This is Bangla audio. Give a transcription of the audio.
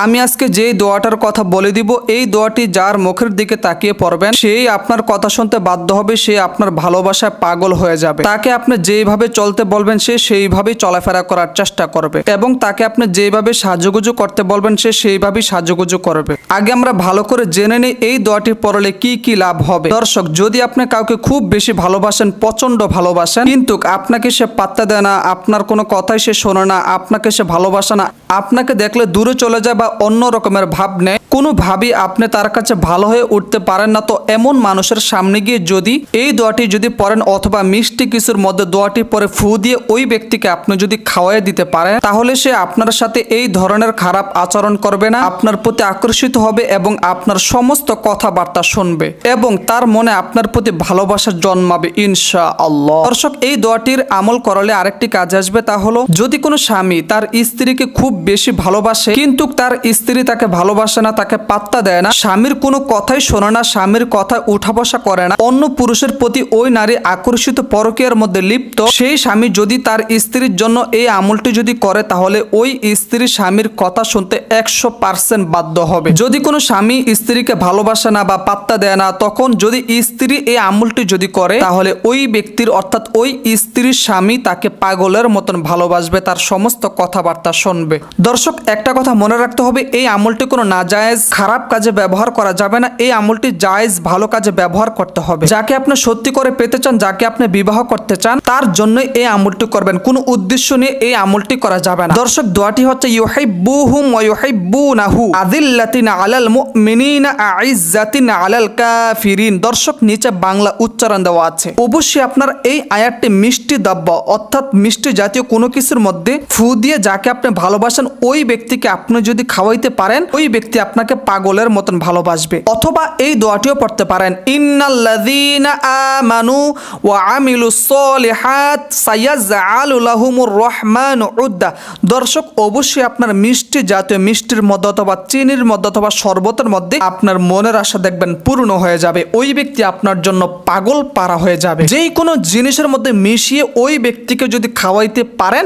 আমি আজকে যেই দোয়াটার কথা বলে দিব, এই দোয়াটি যার মুখের দিকে তাকিয়ে পড়বেন সেই আপনার কথা শুনতে বাধ্য হবে, সে আপনার ভালোবাসায় পাগল হয়ে যাবে। তাকে আপনি যেইভাবে চলতে বলবেন সে সেইভাবেই চলাফেরা করার চেষ্টা করবে, এবং তাকে আপনি যেইভাবে সাজুগুজু করতে বলবেন সে সেইভাবেই সাজুগুজু করবে। আগে আমরা ভালো করে জেনে নিই এই দোয়াটি পড়লে কি কি লাভ হবে। দর্শক, যদি আপনি কাউকে খুব বেশি ভালোবাসেন, প্রচন্ড ভালোবাসেন, কিন্তু আপনাকে সে পাত্তা দেয় না, আপনার কোনো কথাই সে শোনে না, আপনাকে সে ভালোবাসে না, আপনাকে দেখলে দূরে চলে যায় বা অন্য রকমের ভাব নেয়, কোনোভাবেই আপনি তার কাছে ভালো হয়ে উঠতে পারেন না, তো এমন মানুষের সামনে গিয়ে যদি এই দোয়াটি যদি পড়েন অথবা মিষ্টি কিছুর মধ্যে দোয়াটি পরে ফু দিয়ে ওই ব্যক্তিকে আপনি যদি খাওয়াই দিতে পারেন, তাহলে সে আপনার সাথে এই ধরনের খারাপ আচরণ করবে না, আপনার প্রতি আকর্ষিত হবে এবং আপনার সমস্ত কথাবার্তা শুনবে এবং তার মনে আপনার প্রতি ভালোবাসা জন্মাবে ইনশাআল্লাহ। দর্শক, এই দোয়াটির আমল করলে আরেকটি কাজ আসবে, তা হলো যদি কোনো স্বামী তার স্ত্রীকে খুব বেশি ভালোবাসে কিন্তু তার স্ত্রী তাকে ভালোবাসে না, তাকে পাত্তা দেয় না, স্বামীর কোনো কথাই শোনে না, স্বামীর কথায় উঠা বসা করে না, অন্য পুরুষের প্রতি ওই নারী আকর্ষিত পরকীয়ার মধ্যে লিপ্ত, সেই স্বামী যদি তার স্ত্রীর জন্য এই আমলটি যদি করে তাহলে ওই স্ত্রী স্বামীর কথা শুনতে 100% বাধ্য হবে। যদি কোনো স্বামী স্ত্রীকে ভালোবাসে না বা পাত্তা দেয় না, তখন যদি স্ত্রী এই আমলটি যদি করে তাহলে ওই ব্যক্তির অর্থাৎ ওই স্ত্রীর স্বামী তাকে পাগলের মতন ভালোবাসবে, তার সমস্ত কথাবার্তা শুনবে। দর্শক, একটা কথা মনে রাখতে হবে, এই আমলটি কোনো নাজায়েজ খারাপ কাজে ব্যবহার করা যাবে না, এই আমলটি জায়েজ ভালো কাজে ব্যবহার করতে হবে। যাকে আপনি সত্যি করে পেতে চান, যাকে আপনি বিবাহ করতে চান, তার জন্যই এই আমলটি করবেন, কোনো উদ্দেশ্য নিয়ে এই আমলটি করা যাবে না। দর্শক, দোয়াটি হচ্ছে ইউহিব্বুহুম ওয়া ইউহিব্বুনাহু আযিল্লাতিন আলাল মুমিনিনা আইজ্জাতিন আলাল কাফিরিন। দর্শক, নিচে বাংলা উচ্চারণ দেওয়া আছে, অবশ্যই আপনার এই আয়াতটি মিষ্টি দ্রব্য অর্থাৎ মিষ্টি জাতীয় কোনো কিছুর মধ্যে ফু দিয়ে যাকে আপনি ভালোবাসেন ওই ব্যক্তিকে আপনি যদি খাওয়াইতে পারেন, ওই ব্যক্তি আপনাকে পাগলের মতন ভালোবাসবে। অথবা এই দোয়াটিও পড়তে পারেন, ইন্নাল্লাযীনা আমানু ওয়া আমিলুস সলিহাত সায়াজআলু লাহুমুর রহমানু উদ্দা। দর্শক, অবশ্যই আপনার মিষ্টি জাতীয় মিষ্টির মধ্যে অথবা চিনির মধ্যে অথবা শরবতের মধ্যে আপনার মনের আশা দেখবেন পূর্ণ হয়ে যাবে, ওই ব্যক্তি আপনার জন্য পাগল পারা হয়ে যাবে। যেই কোনো জিনিসের মধ্যে মিশিয়ে ওই ব্যক্তিকে যদি খাওয়াইতে পারেন